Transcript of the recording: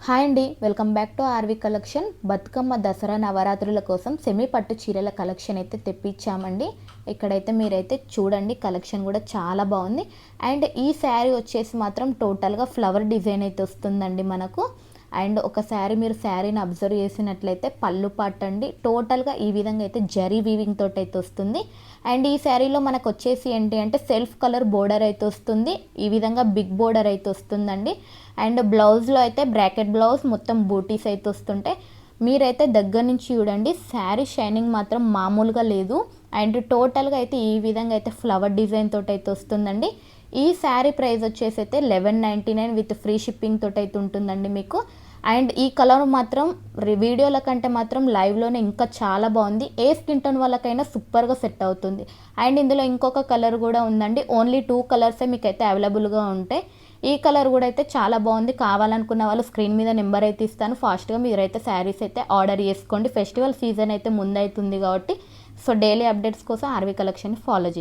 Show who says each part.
Speaker 1: Hi అండి, welcome back to RV collection. Bathukamma Dasara నవరాత్రుల కోసం సెమీ పట్టు చీరల కలెక్షన్ అయితే తెప్పించామండి. ఇక్కడైతే మీరైతే చూడండి, కలెక్షన్ కూడా చాలా బాగుంది. అండ్ ఈ శారీ వచ్చేసి మాత్రం టోటల్గా ఫ్లవర్ డిజైన్ అయితే వస్తుందండి మనకు. అండ్ ఒకసారి మీరు శారీని అబ్జర్వ్ చేసినట్లయితే పళ్ళు పాట అండి టోటల్గా ఈ విధంగా అయితే జరీ వీవింగ్ తోటి అయితే వస్తుంది. అండ్ ఈ శారీలో మనకు వచ్చేసి ఏంటి అంటే సెల్ఫ్ కలర్ బోర్డర్ అయితే వస్తుంది. ఈ విధంగా బిగ్ బోర్డర్ అయితే వస్తుందండి. అండ్ బ్లౌజ్లో అయితే బ్రాకెట్ బ్లౌజ్ మొత్తం బూటీస్ అయితే వస్తుంటాయి. మీరైతే దగ్గర నుంచి చూడండి, శారీ షైనింగ్ మాత్రం మామూలుగా లేదు. అండ్ టోటల్గా అయితే ఈ విధంగా అయితే ఫ్లవర్ డిజైన్ తోటి అయితే వస్తుందండి. ఈ శారీ ప్రైస్ వచ్చేసి అయితే 1199 విత్ ఫ్రీ షిప్పింగ్ తోటి అయితే ఉంటుందండి మీకు. అండ్ ఈ కలర్ మాత్రం వీడియోల కంటే మాత్రం లైవ్లోనే ఇంకా చాలా బాగుంది. ఏ స్కిన్ టోన్ వాళ్ళకైనా సూపర్గా సెట్ అవుతుంది. అండ్ ఇందులో ఇంకొక కలర్ కూడా ఉందండి. ఓన్లీ 2 కలర్సే మీకు అయితే అవైలబుల్గా ఉంటాయి. ఈ కలర్ కూడా అయితే చాలా బాగుంది. కావాలనుకున్న వాళ్ళు స్క్రీన్ మీద నెంబర్ అయితే ఇస్తాను, ఫాస్ట్గా మీరైతే శారీస్ అయితే ఆర్డర్ చేసుకోండి. ఫెస్టివల్ సీజన్ అయితే ముందవుతుంది కాబట్టి సో డైలీ అప్డేట్స్ కోసం ఆర్వి కలెక్షన్ ఫాలో చేయండి.